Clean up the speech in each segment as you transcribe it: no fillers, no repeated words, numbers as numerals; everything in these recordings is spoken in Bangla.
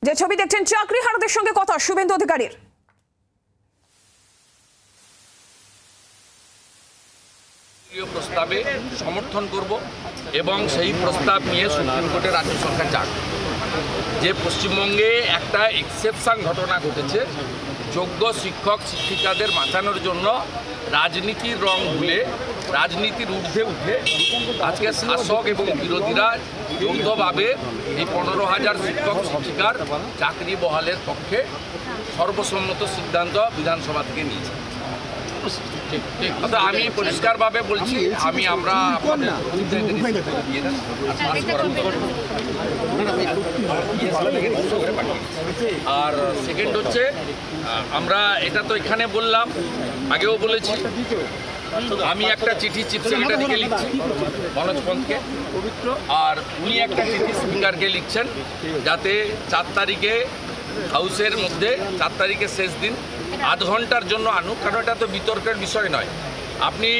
যে ছবি দেখছেন চাকরিহারাদের সঙ্গে কথা শুভেন্দু অধিকারীর। প্রস্তাবে সমর্থন করব এবং সেই প্রস্তাব নিয়ে সুপ্রিম কোর্টে রাজ্য সরকার যাক। যে পশ্চিমবঙ্গে একটা এক্সেপশন ঘটনা ঘটেছে, যোগ্য শিক্ষক শিক্ষিকাদের বাঁচানোর জন্য রাজনীতির রং ভুলে রাজনীতির ঊর্ধ্বে উঠে আজকে শাসক এবং বিরোধীরা যৌথভাবে এই 15,000 শিক্ষক শিক্ষিকার চাকরি বহালের পক্ষে সর্বসম্মত সিদ্ধান্ত বিধানসভা থেকে নিয়েছে। আমি পরিষ্কারভাবে বলছি, আমরা আর সেকেন্ড হচ্ছে, আমরা এটা তো এখানে বললাম, আগেও বলেছি, আমি একটা চিঠি চিফ সেক্রেটারিকে লিখছি মনোজ পন্থকে, আর উনি একটা চিঠি স্পিকারকে লিখছেন যাতে 4 তারিখে হাউসের মধ্যে 4 তারিখে শেষ দিন আধ ঘন্টার জন্য আনুক, কারণ এটা তো বিতর্কের বিষয় নয়। আপনি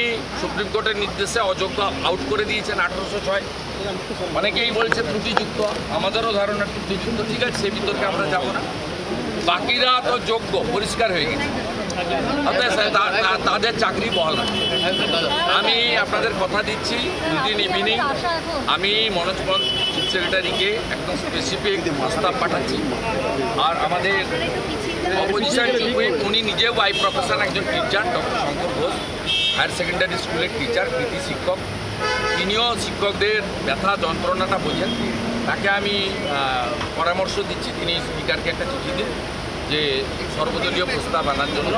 সুপ্রিম কোর্টের নির্দেশে অযোগ্য আউট করে দিয়েছেন 1806, অনেকেই বলছে ত্রুটিযুক্ত, আমাদেরও ধারণা ত্রুটিযুক্ত, ঠিক আছে, সে বিতর্কে আমরা যাব না। বাকিরা তো যোগ্য, পরিষ্কার হয়ে গেছে, তাদের চাকরি বহাল রাখবে। আমি আপনাদের কথা দিচ্ছি, দুদিন ইভিনিং আমি মনোজ পন্থ চিফ সেক্রেটারিকে একদম স্পেসিফিক প্রস্তাব পাঠাচ্ছি। আর আমাদের অপোজিশন হুইপ, উনি নিজেও বাই প্রফেশন একজন teacher, doctor Shankar Ghosh, higher secondary স্কুলের টিচার, কৃতি শিক্ষক, তিনিও শিক্ষকদের ব্যথা যন্ত্রণাটা বোঝেন। তাকে আমি পরামর্শ দিচ্ছি, তিনি স্পিকারকে একটা চিঠি দিন যে সর্বদলীয় প্রস্তাব আনার জন্য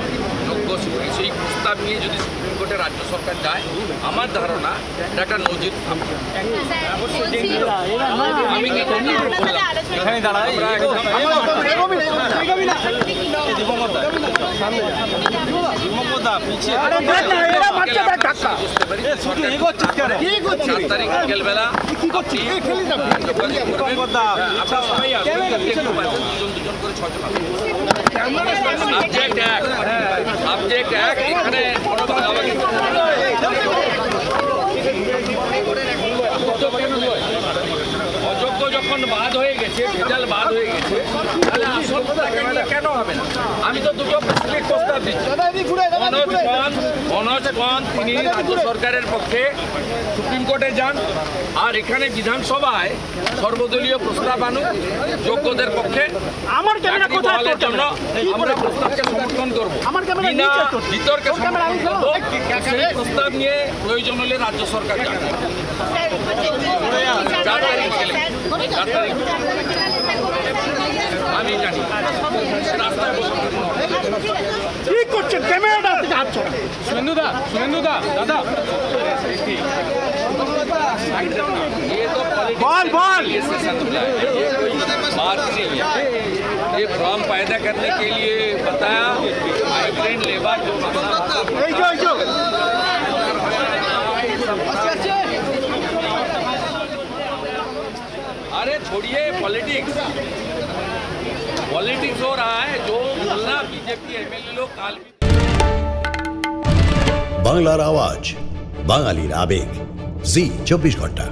যোগ্য শিক্ষক। সেই প্রস্তাব নিয়ে যদি সুপ্রিম কোর্টে রাজ্য সরকার যায়, আমার ধারণা এটা একটা নজির থাকবে। বিকেলবেলা সাবজেক্ট এক, এখানে অযোগ্য যখন বাদ হয়ে গেছে, ভেজাল বাদ হয়ে গেছে, তাহলে আসল কেন হবে না? আমি তো দুটো প্রস্তাব দিচ্ছি। মনোজ পন্থ তিনি রাজ্য সরকারের পক্ষে সুপ্রিম কোর্টে যান, আর এখানে বিধানসভায় সর্বদলীয় প্রস্তাব আনুক যোগ্যদের পক্ষে বহালের জন্য। আমরা প্রস্তাবকে সমর্থন করবো, বিনা বিতর্কে সমর্থন করবো। সেই প্রস্তাব নিয়ে প্রয়োজন হলে রাজ্য সরকার যান। আমি জানি রাস্তায় কি করছেন, ক্যামেরাটা শুভেন্দুদা দাদা बॉल बात नहीं है। ये फॉर्म पैदा करने के लिए बताया माइग्रेंट लेबर जो अरे छोड़िए पॉलिटिक्स हो रहा है, जो बोलना बीजेपी एमएलए लोग काल। বাংলার আওয়াজ, বাঙালির আবেগ, জি 24 ঘন্টা।